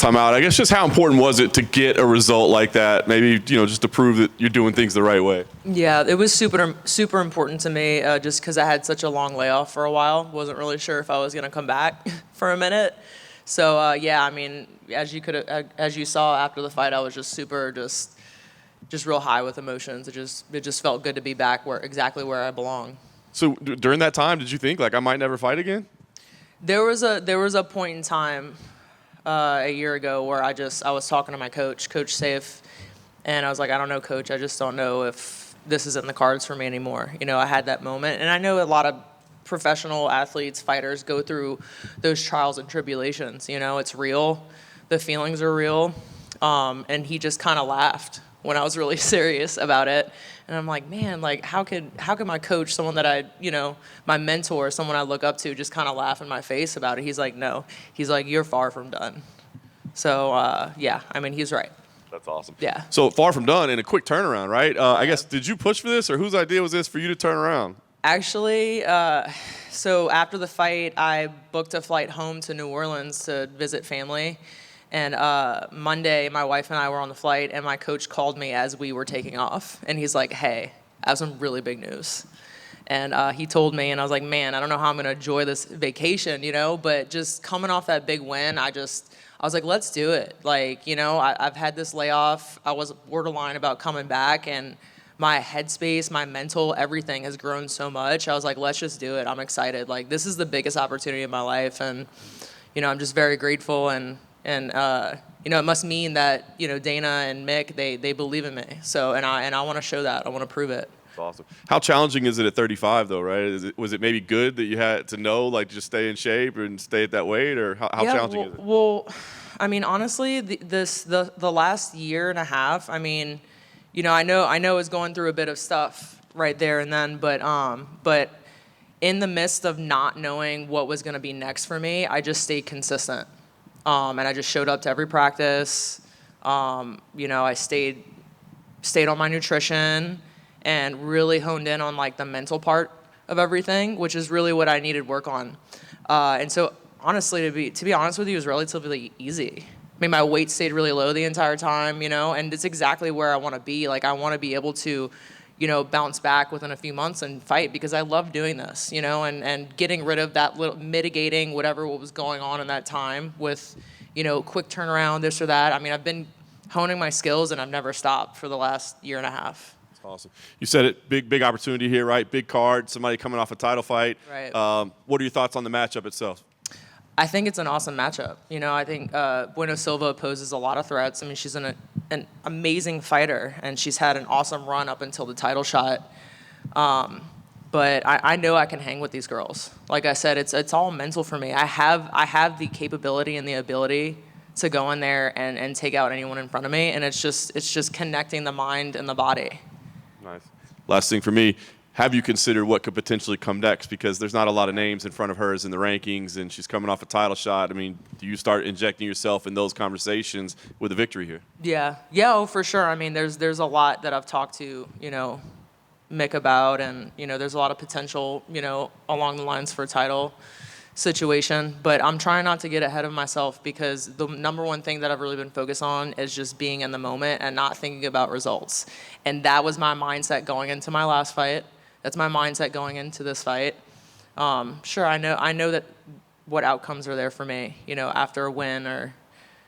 time out. I guess just how important was it to get a result like that? Maybe, just to prove that you're doing things the right way. Yeah, it was super important to me just because I had such a long layoff for a while. Wasn't really sure if I was going to come back for a minute. So, yeah, I mean, as you saw after the fight, I was just super just real high with emotions. It just felt good to be back exactly where I belong. So during that time, did you think, like, I might never fight again? There was a point in time a year ago where I was talking to my coach, Coach Safe, and I was like, I don't know, Coach, I just don't know if this is in the cards for me anymore. I had that moment, and I know a lot of professional athletes, fighters go through those trials and tribulations. It's real, the feelings are real, and he just kind of laughed when I was really serious about it. And I'm like, man, like how could my coach, someone that my mentor, someone I look up to, just kind of laugh in my face about it? He's like, no. He's like, you're far from done. So, yeah, I mean, he's right. That's awesome. Yeah. So far from done and a quick turnaround, right? I guess, did you push for this, or whose idea was this for you to turn around? Actually, so after the fight, I booked a flight home to New Orleans to visit family. And Monday, my wife and I were on the flight, and my coach called me as we were taking off. And he's like, hey, I have some really big news. And he told me, and I was like, man, I don't know how I'm going to enjoy this vacation, but just coming off that big win, I was like, let's do it. Like, I've had this layoff. I was borderline about coming back, and my headspace, my mental, everything has grown so much. I was like, let's just do it. I'm excited. Like, this is the biggest opportunity of my life. And, I'm just very grateful. And it must mean that, Dana and Mick, they believe in me. So, and I want to show that. I want to prove it. That's awesome. How challenging is it at 35, though, right? Was it maybe good that you had to know, like, just stay in shape and stay at that weight, or how challenging is it? Well, I mean, honestly, the last year and a half, I mean, I know I was going through a bit of stuff right there and then, but in the midst of not knowing what was going to be next for me, I just stayed consistent. And I just showed up to every practice. I stayed on my nutrition and really honed in on like the mental part of everything, which is really what I needed work on. And so honestly, to be honest with you, it was relatively easy. I mean, my weight stayed really low the entire time, and it's exactly where I want to be. Like, I want to be able to, bounce back within a few months and fight, because I love doing this, and getting rid of that little, mitigating what was going on in that time with, quick turnaround, this or that. I mean, I've been honing my skills, and I've never stopped for the last year and a half. That's awesome. You said it, big opportunity here, right? Big card, somebody coming off a title fight. Right. What are your thoughts on the matchup itself? I think it's an awesome matchup. I think Bueno Silva poses a lot of threats. I mean, she's an amazing fighter, and she's had an awesome run up until the title shot. But I know I can hang with these girls. Like I said, it's all mental for me. I have the capability and the ability to go in there and take out anyone in front of me, and it's just connecting the mind and the body. Nice. Last thing for me. Have you considered what could potentially come next? Because there's not a lot of names in front of hers in the rankings, and she's coming off a title shot. I mean, do you start injecting yourself in those conversations with a victory here? Yeah, for sure. I mean, there's a lot that I've talked to, Mick about, and, there's a lot of potential, along the lines for a title situation. But I'm trying not to get ahead of myself, because the number one thing that I've really been focused on is just being in the moment and not thinking about results. And that was my mindset going into my last fight. That's my mindset going into this fight. Sure, I know that what outcomes are there for me, after a win or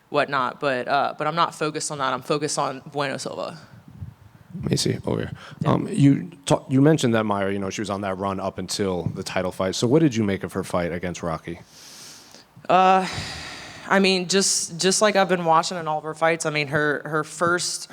whatnot. But I'm not focused on that. I'm focused on Bueno Silva. Macy, over here. Yeah. You mentioned that Mayra, she was on that run up until the title fight. So what did you make of her fight against Rocky? I mean, just like I've been watching in all of her fights. I mean, her first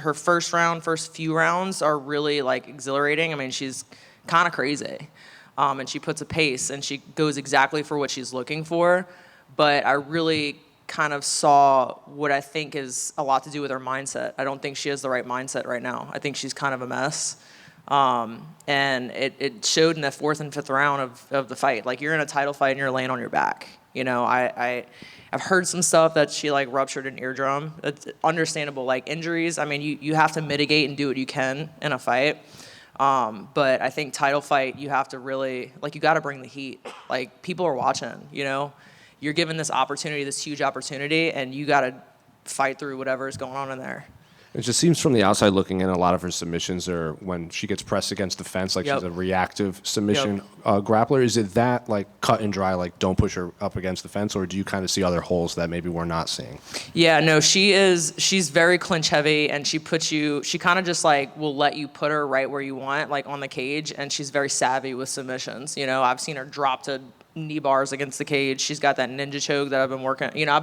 few rounds are really like exhilarating. I mean, she's kind of crazy, and she puts a pace, and she goes exactly for what she's looking for. But I really kind of saw what I think is a lot to do with her mindset. I don't think she has the right mindset right now. I think she's kind of a mess. And it showed in the fourth and fifth round of the fight. Like, you're in a title fight and you're laying on your back. I've heard some stuff that she like ruptured an eardrum. It's understandable. Like, injuries, I mean, you have to mitigate and do what you can in a fight. But I think title fight, you have to really, like, you got to bring the heat. Like, people are watching, you're given this opportunity, this huge opportunity, and you got to fight through whatever is going on in there. It just seems from the outside looking in, a lot of her submissions are when she gets pressed against the fence, like Yep. she's a reactive submission grappler. Is it that like cut and dry, like don't push her up against the fence, or do you kind of see other holes that maybe we're not seeing? Yeah, no, she's very clinch heavy, and she kind of just like will let you put her right where you want, like on the cage, and she's very savvy with submissions. You know, I've seen her drop to knee bars against the cage. She's got that ninja choke that I've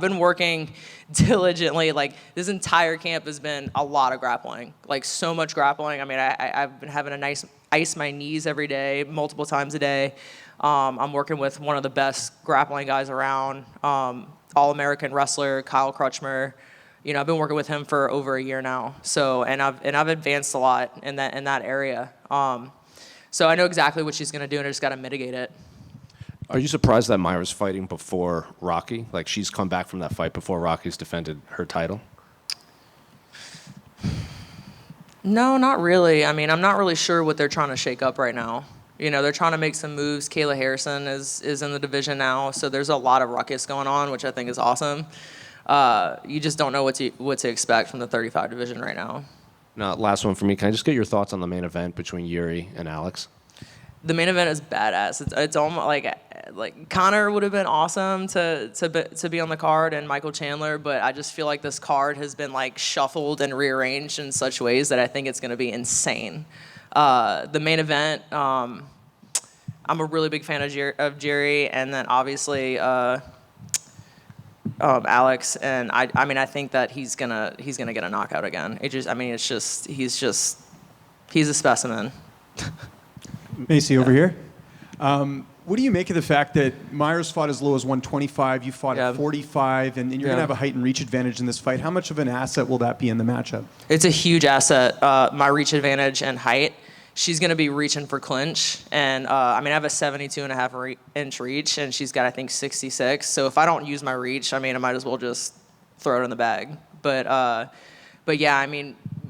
been working diligently. Like this entire camp has been a lot of grappling, like so much grappling. I mean, I've been having a nice ice my knees every day, multiple times a day. I'm working with one of the best grappling guys around, All-American wrestler, Kyle Crutchmer. You know, I've been working with him for over a year now. So, and I've advanced a lot in that area. So I know exactly what she's gonna do, and I just gotta mitigate it. Are you surprised that Mayra's fighting before Rocky? Like she's come back from that fight before Rocky's defended her title? No, not really. I mean, I'm not really sure what they're trying to shake up right now. You know, they're trying to make some moves. Kayla Harrison is in the division now, so there's a lot of ruckus going on, which I think is awesome. You just don't know what to expect from the 35 division right now. Now, last one for me. Can I just get your thoughts on the main event between Yuri and Alex? The main event is badass. It's almost like Connor would have been awesome to be on the card, and Michael Chandler, but I just feel like this card has been like shuffled and rearranged in such ways that I think it's going to be insane. The main event, I'm a really big fan of Jerry, and then obviously Alex, and I think that he's gonna get a knockout again. He's a specimen. Macy, over here. What do you make of the fact that Mayra's fought as low as 125, you fought at 45, and you're going to have a height and reach advantage in this fight? How much of an asset will that be in the matchup? It's a huge asset, my reach advantage and height. She's going to be reaching for clinch, and I have a 72.5-inch reach, and she's got, I think, 66. So if I don't use my reach, I might as well just throw it in the bag. But yeah,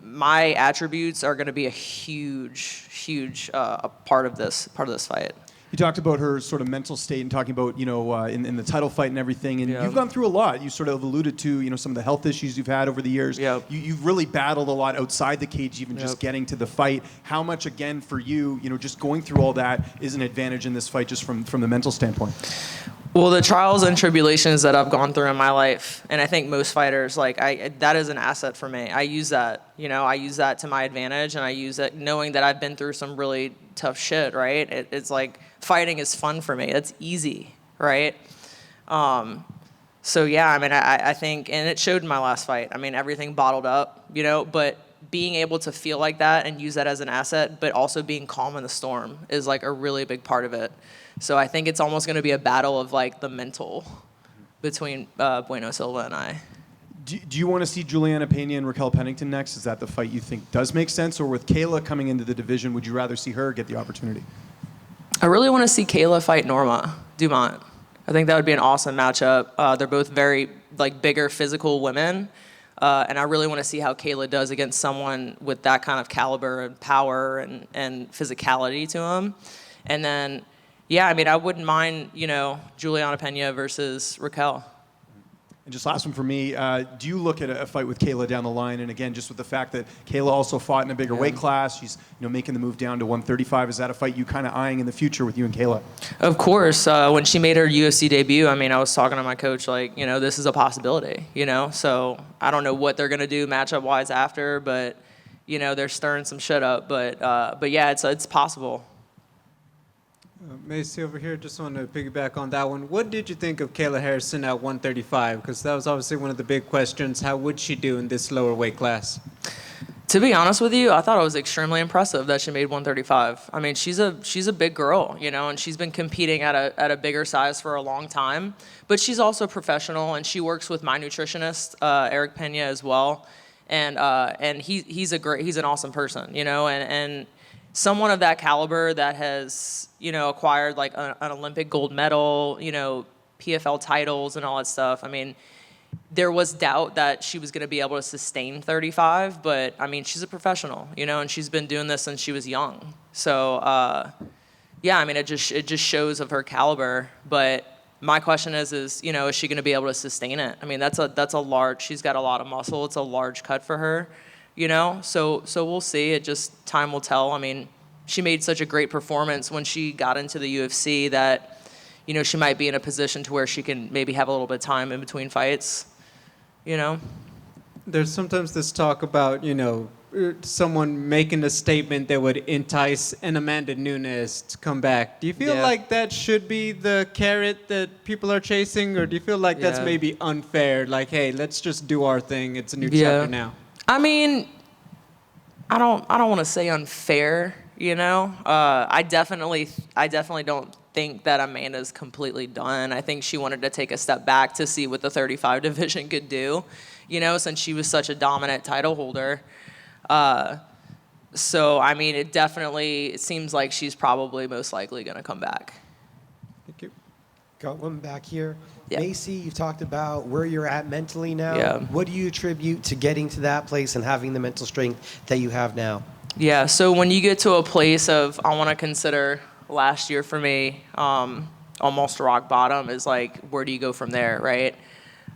my attributes are going to be a huge part of this fight. You talked about her sort of mental state and talking about, in the title fight and everything. And you've gone through a lot. You sort of alluded to, some of the health issues you've had over the years. Yep. You've really battled a lot outside the cage, even just getting to the fight. How much, again, for you, just going through all that is an advantage in this fight just from the mental standpoint? Well, the trials and tribulations that I've gone through in my life, and I think most fighters, that is an asset for me. I use that, I use that to my advantage, and I use it knowing that I've been through some really tough shit, right? It's like fighting is fun for me. It's easy, right? So yeah, I think, and it showed in my last fight. Everything bottled up, but being able to feel like that and use that as an asset, but also being calm in the storm is like a really big part of it. So I think it's almost going to be a battle of like the mental between Bueno Silva and I. Do you want to see Juliana Pena and Raquel Pennington next? Is that the fight you think does make sense? Or with Kayla coming into the division, would you rather see her get the opportunity? I really want to see Kayla fight Norma Dumont. I think that would be an awesome matchup. They're both very bigger physical women. And I really want to see how Kayla does against someone with that kind of caliber and power and physicality to him. And then, yeah, I wouldn't mind, Juliana Pena versus Raquel. And just last one for me, do you look at a fight with Kayla down the line? And again, just with the fact that Kayla also fought in a bigger weight class, she's making the move down to 135. Is that a fight you kind of eyeing in the future with you and Kayla? Of course. When she made her UFC debut, I was talking to my coach this is a possibility, So I don't know what they're going to do matchup-wise after, but, they're stirring some shit up. But yeah, it's possible. Macy over here, just want to piggyback on that one. What did you think of Kayla Harrison at 135? Because that was obviously one of the big questions. How would she do in this lower weight class? To be honest with you, I thought it was extremely impressive that she made 135. She's a big girl, and she's been competing at a bigger size for a long time. But she's also a professional, and she works with my nutritionist, Eric Pena, as well. And he's an awesome person, and someone of that caliber that has, acquired an Olympic gold medal, PFL titles and all that stuff. There was doubt that she was going to be able to sustain 35, but she's a professional, and she's been doing this since she was young. So, yeah, it just shows of her caliber. But My question is you know, is she going to be able to sustain it? I mean, that's a large. She's got a lot of muscle. It's a large cut for her, you know. So we'll see. It just time will tell. I mean, she made such a great performance when she got into the UFC that, you know, she might be in a position to where she can maybe have a little bit of time in between fights, you know. There's sometimes this talk about, you know, someone making a statement that would entice an Amanda Nunes to come back. Do you feel Yeah. like that should be the carrot that people are chasing, or do you feel like that's Yeah. maybe unfair? Like, hey, let's just do our thing. It's a new chapter now. I mean, I don't want to say unfair, you know. I definitely don't think that Amanda's completely done. I think she wanted to take a step back to see what the 35 division could do, you know, since she was such a dominant title holder. So, I mean, it seems like she's probably most likely going to come back. Thank you. Got one back here. Yeah. Macy, you've talked about where you're at mentally now. Yeah. What do you attribute to getting to that place and having the mental strength that you have now? Yeah, so when you get to a place of, I want to consider last year for me, almost rock bottom is like, where do you go from there, right?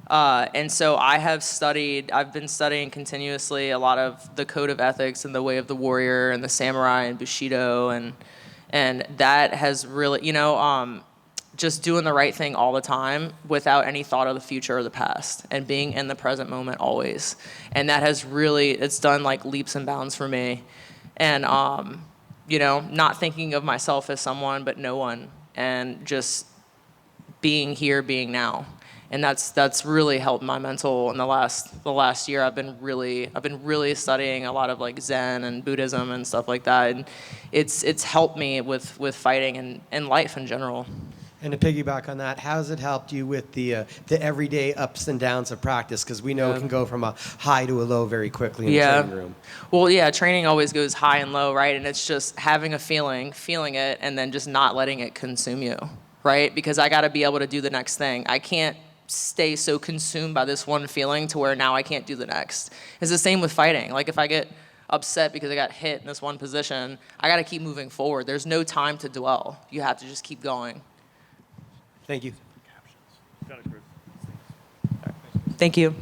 And so I've been studying continuously a lot of the code of ethics and the way of the warrior and the samurai and Bushido, and that has really, you know, just doing the right thing all the time without any thought of the future or the past, and being in the present moment always. And that has really, it's done like leaps and bounds for me. And, you know, not thinking of myself as someone but no one, and just being here, being now. And that's really helped my mental in the last year. I've been really studying a lot of like Zen and Buddhism and stuff like that, and it's helped me with fighting and life in general. And to piggyback on that, how has it helped you with the everyday ups and downs of practice? Because we know it can go from a high to a low very quickly in the training room. Well, yeah, training always goes high and low, right? And it's just having a feeling it, and then just not letting it consume you, right? Because I got to be able to do the next thing. I can't stay so consumed by this one feeling to where now I can't do the next. It's the same with fighting. Like if I get upset because I got hit in this one position, I got to keep moving forward. There's no time to dwell. You have to just keep going. Thank you. Thank you.